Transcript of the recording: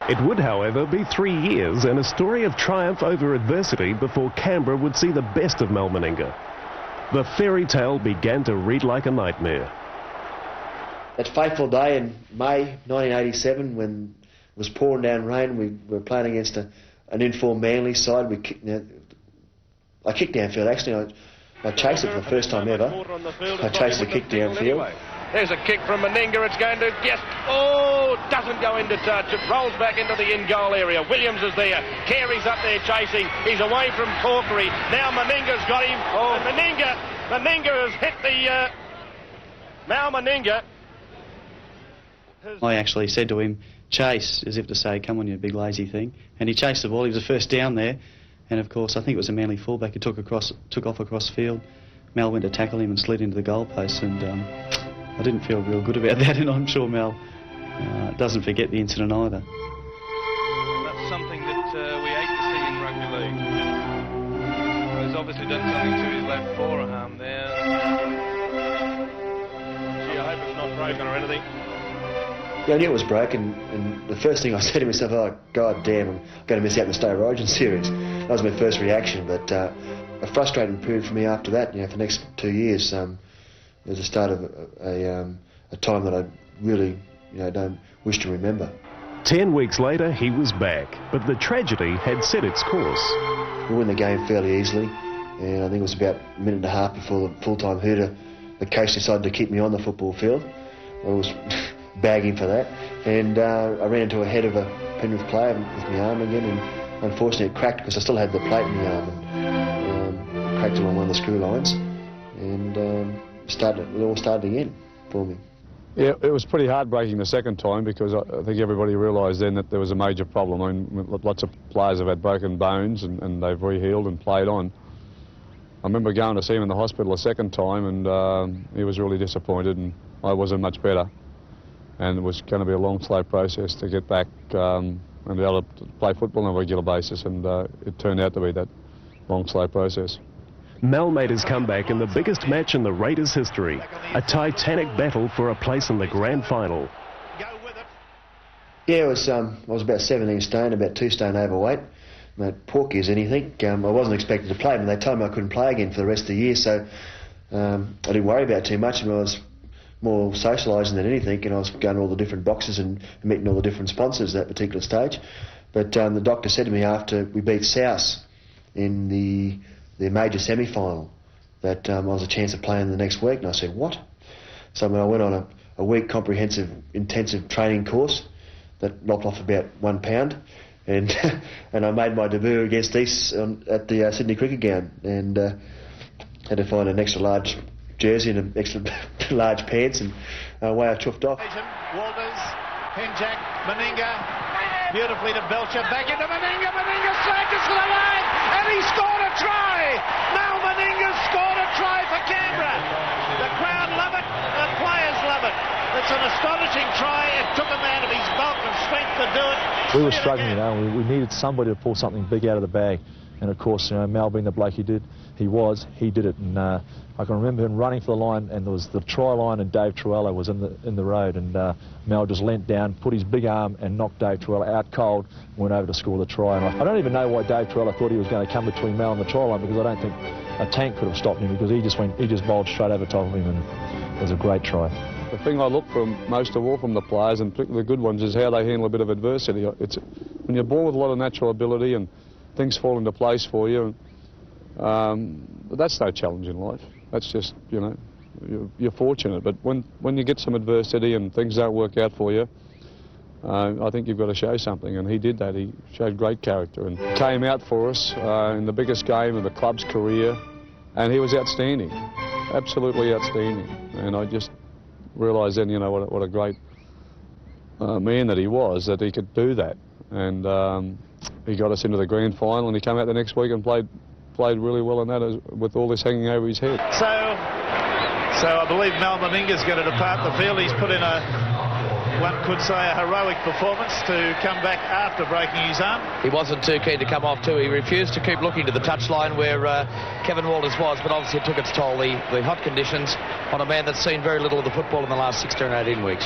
It would, however, be 3 years and a story of triumph over adversity before Canberra would see the best of Mal Meninga. The fairy tale began to read like a nightmare. That fateful day in May 1987, when it was pouring down rain, we were playing against an informed Manly side. I kicked downfield, actually. I chased it for the first time ever. I chased a kick downfield. There's a kick from Meninga. It's going to doesn't go into touch. It rolls back into the in-goal area. Williams is there. Carey's up there chasing. He's away from Corkery. Now Meninga's got him. And Meninga has hit the... Mal Meninga. I actually said to him, chase, as if to say, come on, you big lazy thing. And he chased the ball. He was the first down there. And of course, I think it was a Manly fullback who took off across field. Mal went to tackle him and slid into the goalpost, and I didn't feel real good about that, and I'm sure Mal doesn't forget the incident either. That's something that we hate to see in rugby league. He's obviously done something to his left forearm there. Gee, I hope it's not broken or anything. Yeah, I knew it was broken, and the first thing I said to myself, oh, God damn, I'm going to miss out on the State of Origin series. That was my first reaction, but a frustrating period for me after that. For the next 2 years, it was the start of a time that I really, don't wish to remember. 10 weeks later, he was back, but the tragedy had set its course. We won the game fairly easily, and I think it was about a minute and a half before the full-time hooter, the coach decided to keep me on the football field. I was bagging for that, and I ran into a head of a Penrith player with my arm again, and unfortunately it cracked because I still had the plate in my arm, and cracked along one of the screw lines, and it all started again for me. Yeah, it was pretty heartbreaking the second time because I think everybody realised then that there was a major problem. I mean, lots of players have had broken bones and they've re-healed and played on. I remember going to see him in the hospital a second time, and he was really disappointed, and I wasn't much better. And it was going to be a long, slow process to get back and be able to play football on a regular basis, and it turned out to be that long, slow process. Mal made his comeback in the biggest match in the Raiders' history, a titanic battle for a place in the grand final. Yeah, I was about 17 stone, about 2 stone overweight. Porky as anything. I wasn't expected to play, but they told me I couldn't play again for the rest of the year, so I didn't worry about it too much. I was more socialising than anything, and I was going to all the different boxes and meeting all the different sponsors at that particular stage. But the doctor said to me after we beat South in the major semi-final that I was a chance of playing the next week, and I said, what? So I went on a week comprehensive intensive training course that knocked off about 1 pound, and and I made my debut against East at the Sydney Cricket Ground, and had to find an extra large jersey and an extra large pants, and away I chuffed off. Walters, Penjack, Meninga, beautifully to Belcher, back into Meninga surges to the line, and he scored a try! Mal Meninga scored a try for Canberra! The crowd love it, the players love it. It's an astonishing try. It took a man of his bulk and strength to do it. We were struggling, we needed somebody to pull something big out of the bag. And of course, Mal being the bloke he did it. And I can remember him running for the line, and there was the try line, and Dave Truella was in the road, and Mal just leant down, put his big arm, and knocked Dave Truella out cold, and went over to score the try. And I don't even know why Dave Truella thought he was going to come between Mal and the try line, because I don't think a tank could have stopped him, because he just bowled straight over top of him, and it was a great try. The thing I look for most of all from the players, and particularly the good ones, is how they handle a bit of adversity. When you're born with a lot of natural ability and things fall into place for you, but that's no challenge in life. That's just, you're fortunate. But when you get some adversity and things don't work out for you, I think you've got to show something, and he did that. He showed great character and came out for us in the biggest game of the club's career, and he was outstanding, absolutely outstanding. And I just realised then, what a great man that he was, that he could do that. And he got us into the grand final, and he came out the next week and played really well in that, with all this hanging over his head. So I believe Mal Meninga's going to depart the field. He's put in one could say, a heroic performance to come back after breaking his arm. He wasn't too keen to come off too. He refused to keep looking to the touchline where Kevin Walters was, but obviously it took its toll, the hot conditions, on a man that's seen very little of the football in the last 16 or 18 weeks.